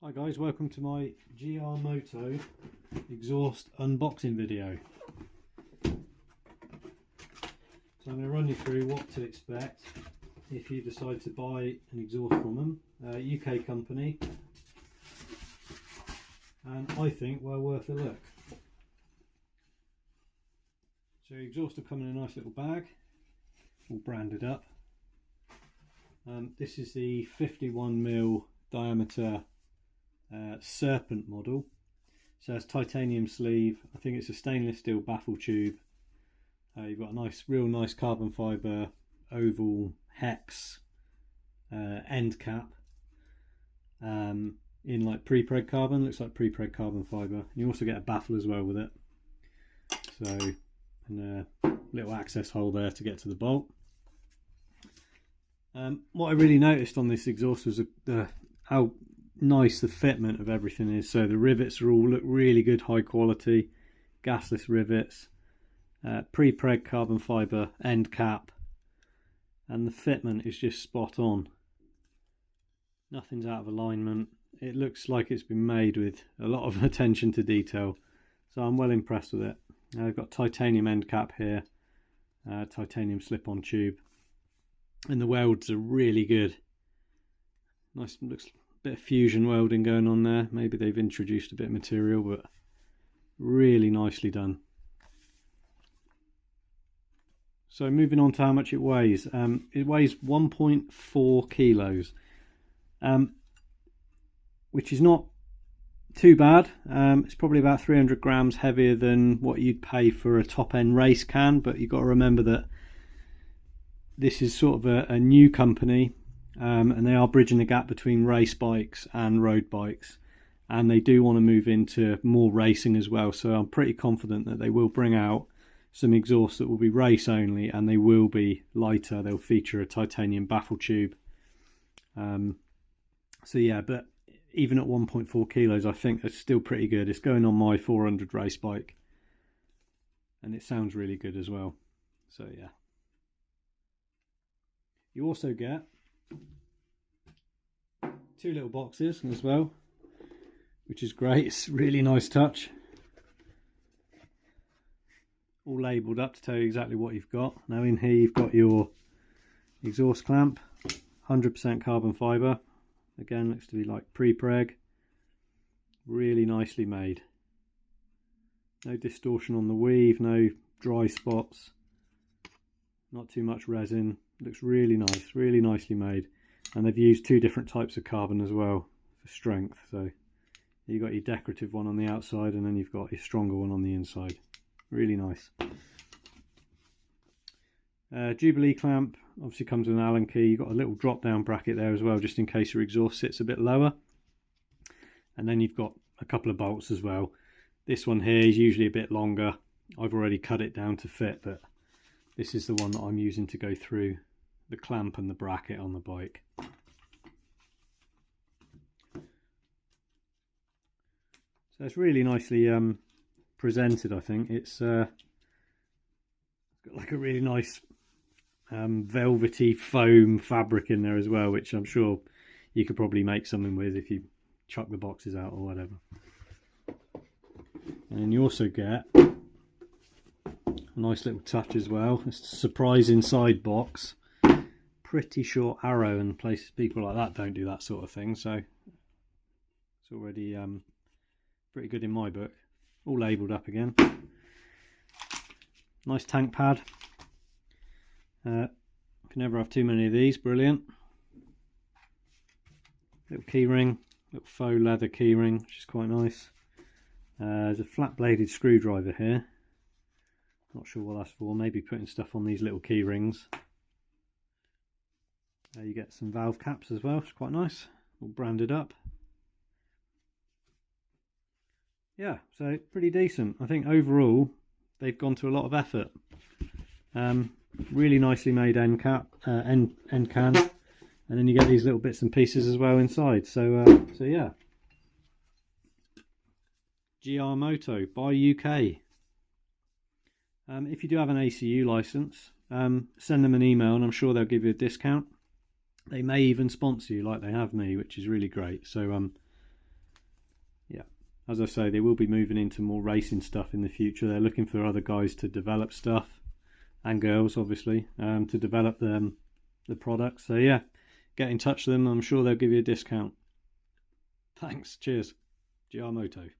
Hi guys, welcome to my GRMoto Exhaust unboxing video. So I'm going to run you through what to expect if you decide to buy an exhaust from them. UK company, and I think well worth a look. So exhaust will come in a nice little bag, all branded up. This is the 51mm diameter Serpent model, so it's titanium sleeve. I think it's a stainless steel baffle tube. You've got a real nice carbon fibre oval hex end cap in like pre-preg carbon. Looks like pre-preg carbon fibre. You also get a baffle as well with it. So, and a little access hole there to get to the bolt. What I really noticed on this exhaust was how nice the fitment of everything is. So the rivets look really good, high quality, gasless rivets, pre-preg carbon fibre end cap, and the fitment is just spot on. Nothing's out of alignment. It looks like it's been made with a lot of attention to detail, so I'm well impressed with it. I've got titanium end cap here, titanium slip-on tube, and the welds are really good. Nice, looks bit of fusion welding going on there. Maybe they've introduced a bit of material, but really nicely done. So moving on to how much it weighs. It weighs 1.4 kilos, which is not too bad. It's probably about 300 grams heavier than what you'd pay for a top-end race can, but you've got to remember that this is sort of a new company. And they are bridging the gap between race bikes and road bikes, and they do want to move into more racing as well. So I'm pretty confident that they will bring out some exhausts that will be race only, and they will be lighter. They'll feature a titanium baffle tube. So yeah, but even at 1.4 kilos, I think it's still pretty good. It's going on my 400 race bike, and it sounds really good as well. So yeah, you also get two little boxes as well, which is great. It's a really nice touch. All labelled up to tell you exactly what you've got. Now in here you've got your exhaust clamp, 100% carbon fibre. Again, looks to be like pre-preg. Really nicely made. No distortion on the weave, no dry spots. Not too much resin. Looks really nice, really nicely made. And they've used two different types of carbon as well for strength. So you've got your decorative one on the outside, and then you've got your stronger one on the inside. Really nice. Jubilee clamp obviously comes with an Allen key. You've got a little drop down bracket there as well, just in case your exhaust sits a bit lower. And then you've got a couple of bolts as well. This one here is usually a bit longer. I've already cut it down to fit, but this is the one that I'm using to go through the clamp and the bracket on the bike. So it's really nicely presented. I think it's got like a really nice velvety foam fabric in there as well, which I'm sure you could probably make something with if you chuck the boxes out or whatever. And you also get a nice little touch as well. It's a surprise inside box. Pretty short arrow, and places people like that don't do that sort of thing, so it's already pretty good in my book. All labelled up again. Nice tank pad. Can never have too many of these. Brilliant. Little key ring, little faux leather key ring, which is quite nice. There's a flat bladed screwdriver here. Not sure what that's for. Maybe putting stuff on these little key rings. You get some valve caps as well, it's quite nice, all branded up. Yeah, so pretty decent. I think overall they've gone to a lot of effort. Really nicely made end cap, end can, and then you get these little bits and pieces as well inside. So yeah, GRMoto by UK. If you do have an ACU license, send them an email and I'm sure they'll give you a discount. They may even sponsor you like they have me, which is really great. So yeah, as I say, they will be moving into more racing stuff in the future. They're looking for other guys to develop stuff, and girls obviously, to develop the products. So yeah, get in touch with them. I'm sure they'll give you a discount. Thanks. Cheers. GRMoto.